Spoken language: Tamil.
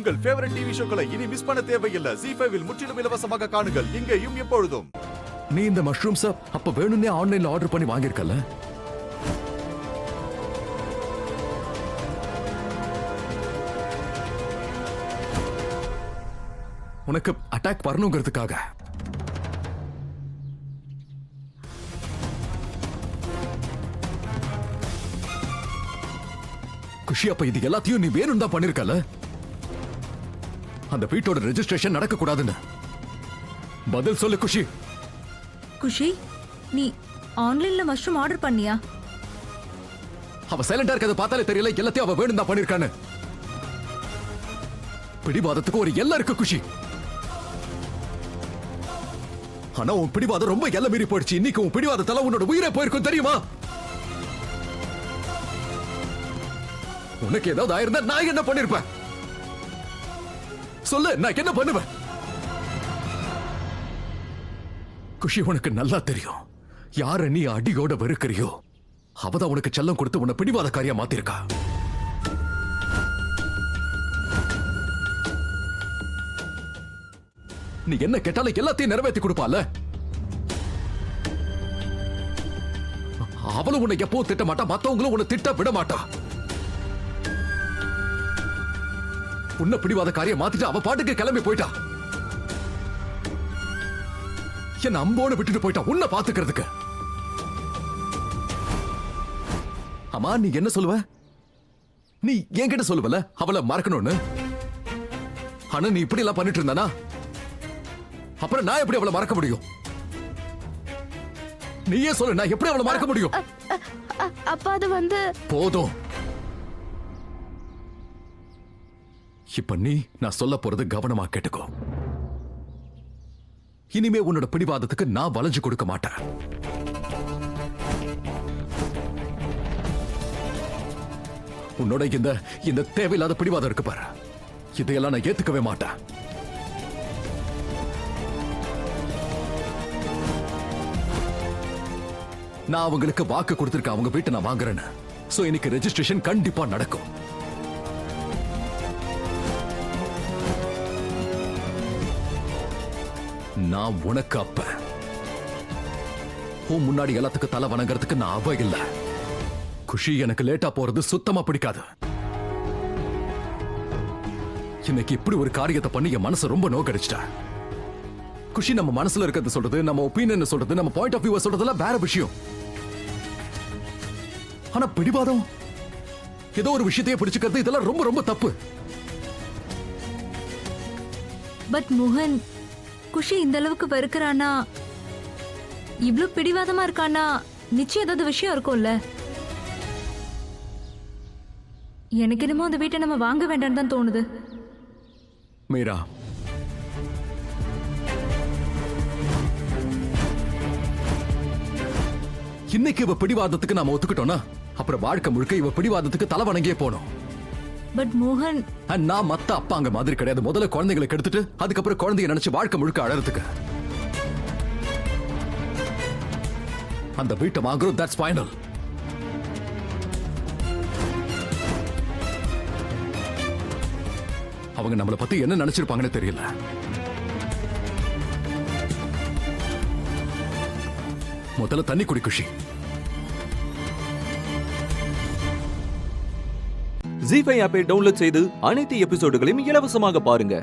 உங்கள் ஃபேவரட் டிவி ஷோக்களை இனி மிஸ் பண்ண தேவையில்லை. ZEE5 இல் முற்றிலும் இலவசமாக காணுங்கள், இங்கேயும் எப்பொழுதும். நீ இந்த மஷ்ரூம்ஸ் அப்ப வேணும்னே ஆன்லைன்ல ஆர்டர் பண்ணி வாங்கியிருக்கல? உனக்கு அட்டாக் வரணுங்கிறதுக்காக. குஷி, அப்ப இது எல்லாத்தையும் நீ வேணும் தான் பண்ணிருக்கல? அந்த வீட்டோட ரெஜிஸ்ட்ரேஷன் நடக்க கூடாதுன்னு பதில் சொல்லு குஷி. குஷி, நீ ஆன்லைன்ல மஷ்ரூம் ஆர்டர் பண்ணியா? அவ சைலண்டா இருக்கிறத பார்த்தாலே தெரியல எல்லாத்தையும் அவ வேணும் தான் பண்ணிருக்கான்னு. பிடிவாதத்துக்கு ஒரு எல்லை இருக்கு குஷி. ஆனா உன் பிடிவாதம் ரொம்ப எல்லை மீறி போயிடுச்சு. இன்னைக்கு உன் பிடிவாதத்தால உன்னோட உயிரே போயிருக்கும், தெரியுமா? உனக்கு ஏதாவது ஆயிருந்தா நான் என்ன பண்ணிருப்பேன்? சொல்லு, நான் என்ன பண்ணுவேன்? குஷி, உனக்கு நல்லா தெரியும் யார நீ அடியோட வெறுக்கிறியோ அவதான் உனக்கு செல்லம் கொடுத்து உன்னை பிடிவாதக்காரியா மாத்திருக்கா. நீ என்ன கேட்டாலும் எல்லாத்தையும் நிறைவேற்றி கொடுப்பால. அவளும் உன்னை எப்பவும் திட்ட மாட்டா, மத்தவங்களும் உன்னை திட்ட விட மாட்டா. உன்னை பிடிவாத காரியம் மாத்திட்டு அவ பாட்டுக்கு கிளம்பி போயிட்டா. என்ன அம்போன்னு விட்டுட்டு போயிட்டா உன்னை பாத்துக்கிறதுக்கு. அம்மா, நீ என்ன சொல்லுவ? நீ என்கிட்ட சொல்லுவல அவளை மறக்கணும்னு. ஆனா நீ இப்படி எல்லாம் பண்ணிட்டு இருந்தானா அப்புறம் நான் எப்படி அவளை மறக்க முடியும்? நீயே சொல்லு, நான் எப்படி அவளை மறக்க முடியும்? அப்பா, அது வந்து போதும். இப்ப நீ நான் சொல்ல போறது கவனமா கேட்டுக்கோ. இனிமே உன்னோட பிடிவாதத்துக்கு நான் வளைஞ்சு கொடுக்க மாட்டேன். உன்னோட இந்த தேவையில்லாத பிடிவாதம் இருக்கு பாரு, இதையெல்லாம் நான் ஏத்துக்கவே மாட்டேன். நான் அவங்களுக்கு வாக்கு கொடுத்திருக்கேன், அவங்க வீட்டை நான் வாங்குறேன்னு. சோ இன்னைக்கு ரெஜிஸ்ட்ரேஷன் கண்டிப்பா நடக்கும். நான் உனக்கு அப்ப உன் முன்னாடி எல்லாத்துக்கும் தலை வணங்குறதுக்கு நான் அவ இல்ல. குஷி, எனக்கு லேட்டா போறது சுத்தமா பிடிக்காது. இன்னைக்கு இப்படி ஒரு காரியத்தை பண்ணி என் மனசு ரொம்ப நோக்கடிச்சிட்டா. குஷி, நம்ம மனசுல இருக்கிறது சொல்றது, நம்ம ஒப்பீனியன் சொல்றது, நம்ம பாயிண்ட் ஆஃப் வியூ சொல்றதெல்லாம் வேற விஷயம். ஆனா பிடிவாதம், ஏதோ ஒரு விஷயத்தையே பிடிச்சுக்கிறது, இதெல்லாம் ரொம்ப ரொம்ப தப்பு. பட் மோகன், குஷி இந்த அளவுக்கு வெறுக்கிறானா, இவ்ளோ பிடிவாதமா இருக்கானா, நிச்சயம் ஏதாவது விஷயம் இருக்கும்ல. எனக்கு என்னமோ அந்த வீட்டை நம்ம வாங்க வேண்டாம்னு தான் தோணுது. மீரா, இன்னைக்கு இவ பிடிவாதத்துக்கு நாம ஒத்துக்கிட்டோம்னா அப்புறம் வாழ்க்கை முழுக்க இவ பிடிவாதத்துக்கு தலை வணங்கியே போனோம். பட் மோகன், நான் மத்த அப்பாங்க மாதிரி கிடையாது. முதல்ல குழந்தைகளை கெடுத்துட்டு அதுக்கப்புறம் குழந்தைய நினைச்சு வாழ்க்கை முழுக்க அழறதுக்கு. அந்த வீட்டை வாங்குறோம், தட்ஸ் ஃபைனல். அவங்க நம்மளை பத்தி என்ன நினைச்சிருப்பாங்கன்னு தெரியல. முதல்ல தண்ணி குடி குஷி. ZEE5 ஆப்பை டவுன்லோட் செய்து அனைத்து எபிசோடுகளையும் இலவசமாக பாருங்க.